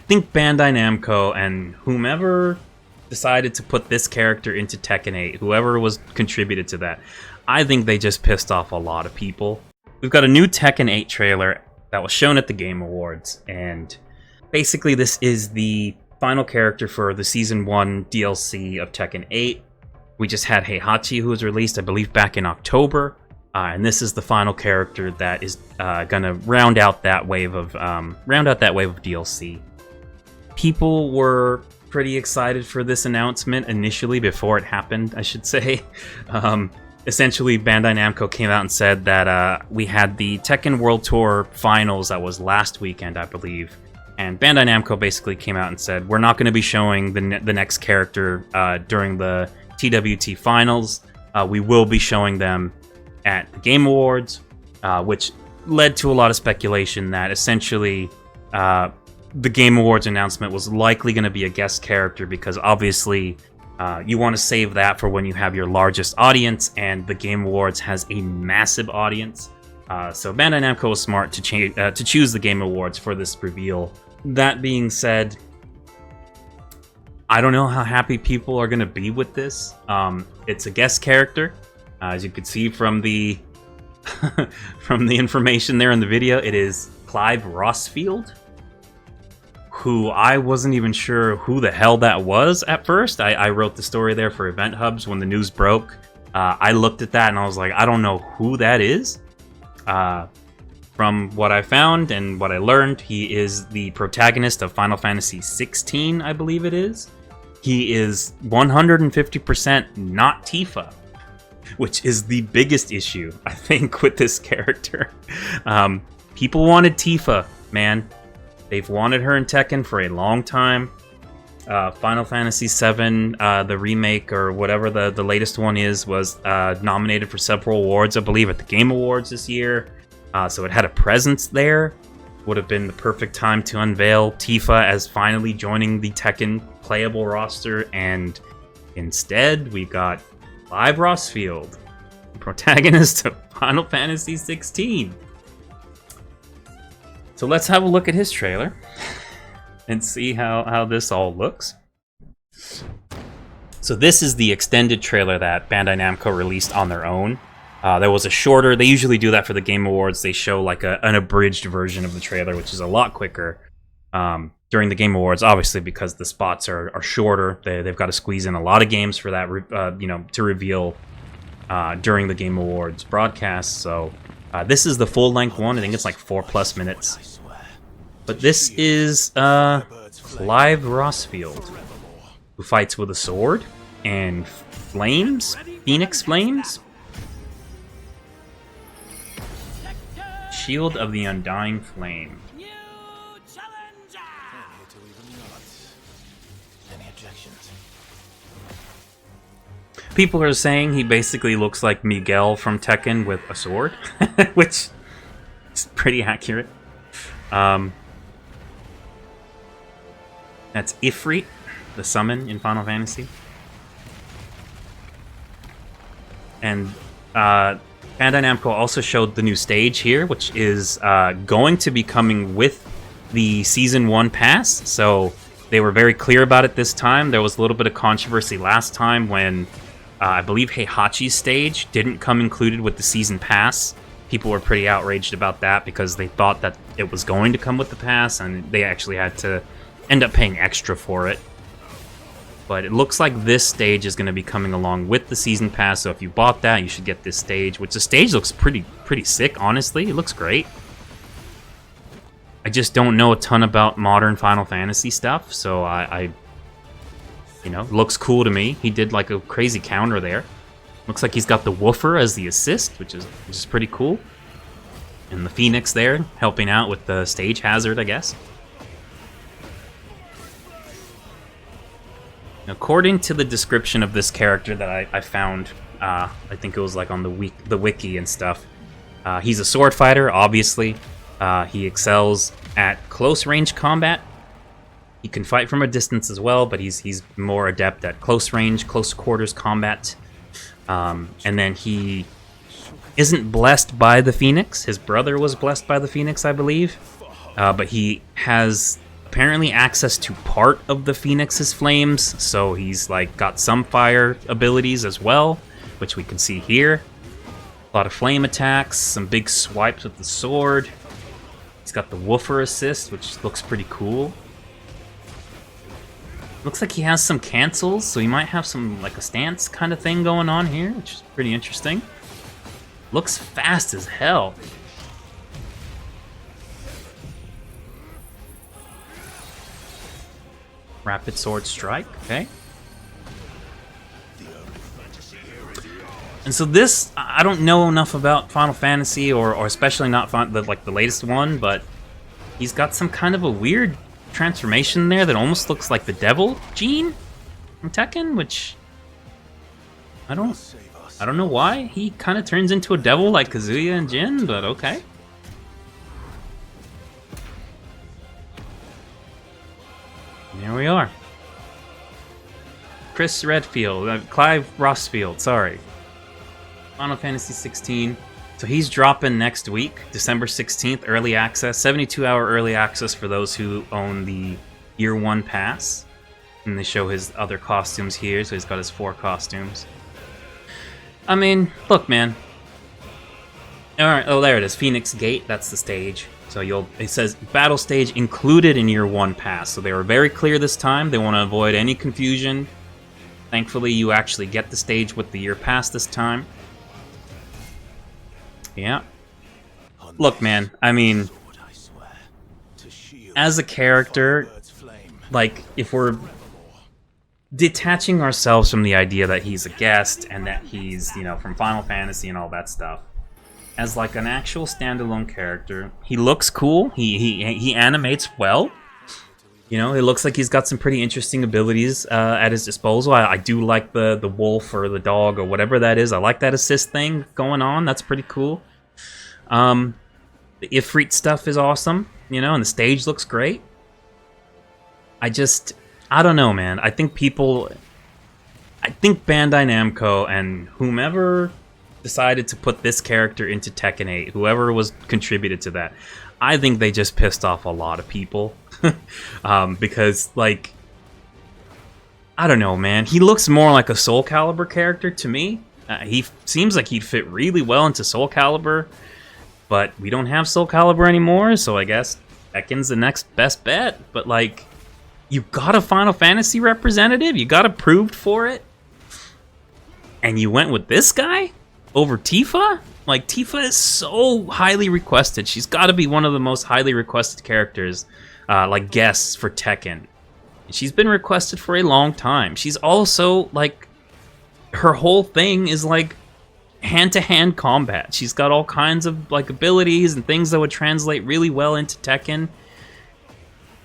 think Bandai Namco and whomever decided to put this character into Tekken 8, whoever was contributed to that, I think they just pissed off a lot of people. We've got a new Tekken 8 trailer that was shown at the Game Awards, and basically this is the final character for the Season 1 DLC of Tekken 8. We just had Heihachi, who was released, I believe, back in October, and this is the final character that is gonna round out that wave of DLC. People were pretty excited for this announcement initially, before it happened, I should say. Essentially, Bandai Namco came out and said that we had the Tekken World Tour Finals that was last weekend, I believe. And Bandai Namco basically came out and said, we're not going to be showing the next character during the TWT Finals. We will be showing them at the Game Awards, which led to a lot of speculation that essentially the Game Awards announcement was likely going to be a guest character, because obviously you want to save that for when you have your largest audience, and the Game Awards has a massive audience. So Bandai Namco was smart to choose the Game Awards for this reveal. That being said, I don't know how happy people are going to be with this. It's a guest character. As you could see from the from the information there in the video, it is Clive Rosfield, who I wasn't even sure who the hell that was at first. I wrote the story there for Event Hubs when the news broke. I looked at that and I was like, I don't know who that is. From what I found and what I learned, he is the protagonist of Final Fantasy XVI, I believe it is. He is 150% not Tifa, which is the biggest issue, I think, with this character. People wanted Tifa, man. They've wanted her in Tekken for a long time. Final Fantasy VII, the remake, or whatever the latest one is, was nominated for several awards, I believe, at the Game Awards this year. So it had a presence there. Would have been the perfect time to unveil Tifa as finally joining the Tekken playable roster, and instead we got Clive Rossfield, protagonist of Final Fantasy XVI. So let's have a look at his trailer and see how this all looks. So this is the extended trailer that Bandai Namco released on their own. There was a shorter, they usually do that for the Game Awards. They show like an abridged version of the trailer, which is a lot quicker during the Game Awards, obviously because the spots are shorter. They've got to squeeze in a lot of games for that, to reveal during the Game Awards broadcast. So this is the full-length one. I think it's like 4+ minutes. But this is Clive Rossfield, who fights with a sword and flames, phoenix flames. Shield of the Undying Flame. People are saying he basically looks like Miguel from Tekken with a sword, which is pretty accurate. That's Ifrit, the summon in Final Fantasy. And Bandai Namco also showed the new stage here, which is going to be coming with the Season 1 pass. So they were very clear about it this time. There was a little bit of controversy last time when I believe Heihachi's stage didn't come included with the Season Pass. People were pretty outraged about that because they thought that it was going to come with the pass, and they actually had to end up paying extra for it. But it looks like this stage is going to be coming along with the Season Pass, so if you bought that, you should get this stage, which the stage looks pretty sick, honestly. It looks great. I just don't know a ton about modern Final Fantasy stuff, so I it looks cool to me. He did like a crazy counter there. Looks like he's got the woofer as the assist, which is pretty cool. And the Phoenix there, helping out with the stage hazard, I guess. According to the description of this character that I found, I think it was like on the wiki and stuff, he's a sword fighter, obviously. He excels at close range combat. He can fight from a distance as well, but he's more adept at close range, close quarters combat. And then he isn't blessed by the Phoenix. His brother was blessed by the Phoenix, I believe. But he has apparently access to part of the Phoenix's flames, so he's like got some fire abilities as well, which we can see here. A lot of flame attacks, some big swipes with the sword. He's got the woofer assist, which looks pretty cool. Looks like he has some cancels, so he might have some like a stance kind of thing going on here, which is pretty interesting. Looks fast as hell. Rapid sword strike, okay. And so this, I don't know enough about Final Fantasy, or especially not the latest one, but he's got some kind of a weird transformation there that almost looks like the Devil Gene from Tekken, which I don't know why he kind of turns into a devil like Kazuya and Jin, but okay. There we are. Clive Rosfield, sorry. Final Fantasy XVI. So he's dropping next week, December 16th, early access, 72-hour early access for those who own the Year 1 pass. And they show his other costumes here, so he's got his 4 costumes. I mean, look, man. Alright, oh, there it is, Phoenix Gate, that's the stage. So it says battle stage included in Year 1 pass. So they were very clear this time. They want to avoid any confusion. Thankfully, you actually get the stage with the Year pass this time. Yeah. Look, man, I mean, as a character, like, if we're detaching ourselves from the idea that he's a guest and that he's, you know, from Final Fantasy and all that stuff, as like an actual standalone character, he looks cool. He animates well. You know, it looks like he's got some pretty interesting abilities at his disposal. I do like the wolf or the dog or whatever that is. I like that assist thing going on. That's pretty cool. The Ifrit stuff is awesome, you know, and the stage looks great. I don't know, man. I think Bandai Namco and whomever decided to put this character into Tekken 8, whoever was contributed to that, I think they just pissed off a lot of people. Because, like, I don't know, man. He looks more like a Soul Calibur character to me. He seems like he'd fit really well into Soul Calibur, but we don't have Soul Calibur anymore, so I guess Tekken's the next best bet. But, like, you got a Final Fantasy representative, you got approved for it, and you went with this guy over Tifa? Like, Tifa is so highly requested. She's got to be one of the most highly requested characters, like guests for Tekken. She's been requested for a long time. She's also, like, her whole thing is, like, hand-to-hand combat. She's got all kinds of, like, abilities and things that would translate really well into Tekken.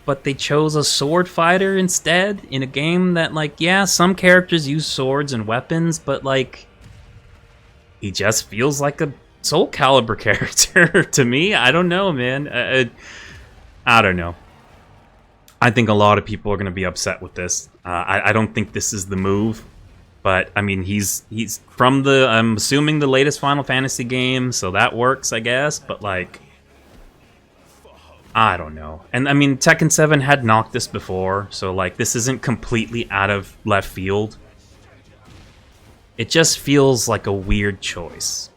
But they chose a sword fighter instead in a game that, like, yeah, some characters use swords and weapons, but, like, he just feels like a Soul Calibur character to me. I don't know, man. I don't know. I think a lot of people are going to be upset with this. I don't think this is the move. But, I mean, he's from the, I'm assuming, the latest Final Fantasy game, so that works, I guess. But, like, I don't know. And, I mean, Tekken 7 had Noctis before, so, like, this isn't completely out of left field. It just feels like a weird choice.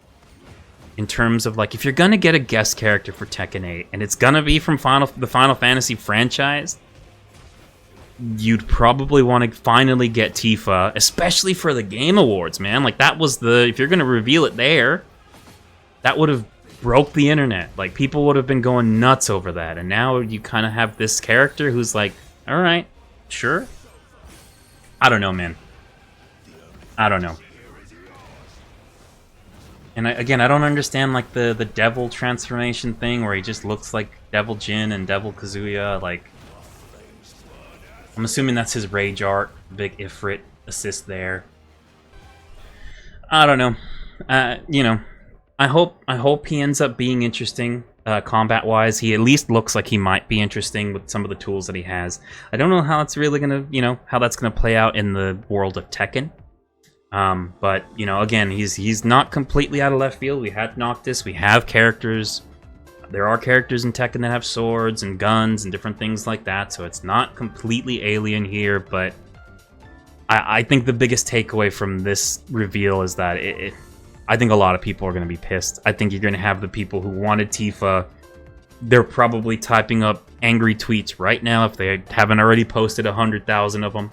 In terms of, like, if you're gonna get a guest character for Tekken 8, and it's gonna be from the Final Fantasy franchise, you'd probably want to finally get Tifa, especially for the Game Awards, man. Like, that was if you're gonna reveal it there, that would have broke the internet. Like, people would have been going nuts over that, and now you kind of have this character who's like, alright, sure. I don't know, man. I don't know. And again, I don't understand, like, the devil transformation thing where he just looks like Devil Jin and Devil Kazuya. Like, I'm assuming that's his rage art. Big Ifrit assist there. I don't know. You know, I hope he ends up being interesting combat-wise. He at least looks like he might be interesting with some of the tools that he has. I don't know how it's really gonna, you know, how that's gonna play out in the world of Tekken. But, you know, again, he's not completely out of left field. We had Noctis, we have characters There are characters in Tekken that have swords and guns and different things like that, so it's not completely alien here, but I think the biggest takeaway from this reveal is that I think a lot of people are going to be pissed. I think you're going to have the people who wanted Tifa. They're probably typing up angry tweets right now if they haven't already posted 100,000 of them.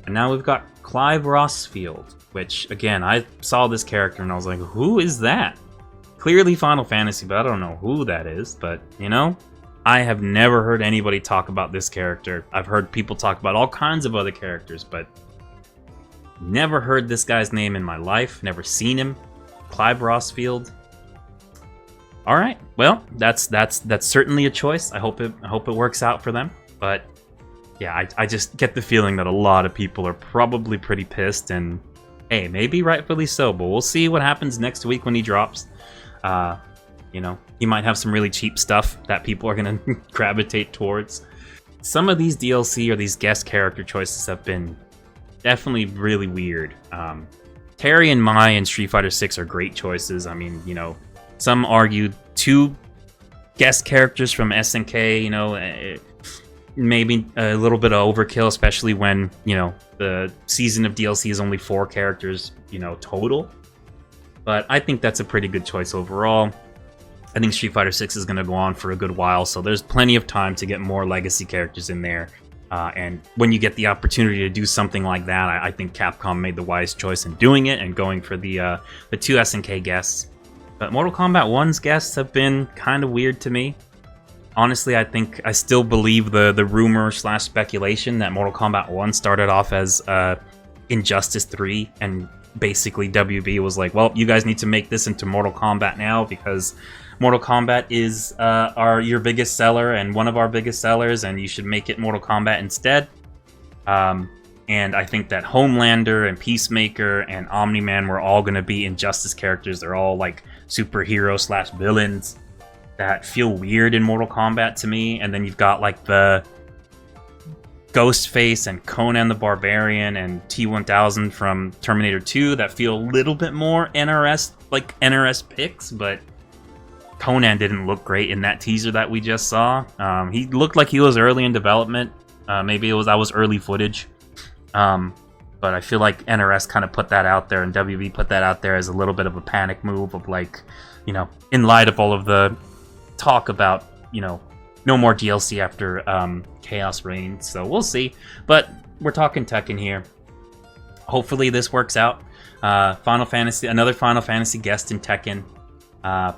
And now we've got Clive Rosfield, which, again, I saw this character and I was like, who is that? Clearly Final Fantasy, but I don't know who that is. But, you know, I have never heard anybody talk about this character. I've heard people talk about all kinds of other characters, but never heard this guy's name in my life. Never seen him. Clive Rossfield. All right, well, that's certainly a choice. I hope it works out for them. But yeah, I just get the feeling that a lot of people are probably pretty pissed, and hey, maybe rightfully so. But we'll see what happens next week when he drops. You know, he might have some really cheap stuff that people are gonna gravitate towards. Some of these DLC or these guest character choices have been definitely really weird. Terry and Mai in Street Fighter VI are great choices. I mean, you know, some argue 2 guest characters from SNK, you know, maybe a little bit of overkill, especially when, you know, the season of DLC is only 4 characters, you know, total. But I think that's a pretty good choice overall. I think Street Fighter VI is going to go on for a good while, so there's plenty of time to get more legacy characters in there. And when you get the opportunity to do something like that, I think Capcom made the wise choice in doing it and going for the 2 SNK guests. But Mortal Kombat 1's guests have been kind of weird to me. Honestly, I still believe the rumor / speculation that Mortal Kombat 1 started off as Injustice 3, and basically WB was like, well, you guys need to make this into Mortal Kombat now because Mortal Kombat is your biggest seller and one of our biggest sellers, and you should make it Mortal Kombat instead. And I think that Homelander and Peacemaker and Omni-Man were all going to be Injustice characters. They're all like superhero / villains that feel weird in Mortal Kombat to me. And then you've got like the Ghostface and Conan the Barbarian and T-1000 from Terminator 2 that feel a little bit more NRS, like NRS picks, but Conan didn't look great in that teaser that we just saw. He looked like he was early in development. Maybe that was early footage. But I feel like NRS kind of put that out there, and WB put that out there as a little bit of a panic move of like, you know, in light of all of the talk about, you know, no more DLC after Chaos Reigns. So we'll see. But we're talking Tekken here. Hopefully this works out. Another Final Fantasy guest in Tekken.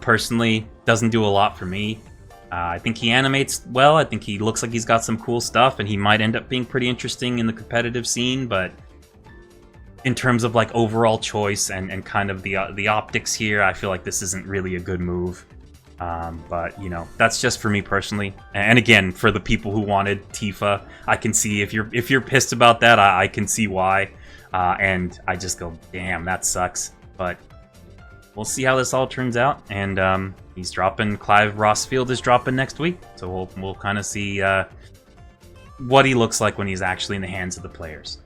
Personally, doesn't do a lot for me. I think he animates well. I think he looks like he's got some cool stuff, and he might end up being pretty interesting in the competitive scene. But in terms of like overall choice and kind of the optics here, I feel like this isn't really a good move. But you know, that's just for me personally. And again, for the people who wanted Tifa, I can see if you're pissed about that, I can see why. And I just go, damn, that sucks. But we'll see how this all turns out. And he's dropping. Clive Rossfield is dropping next week, so we'll kind of see what he looks like when he's actually in the hands of the players.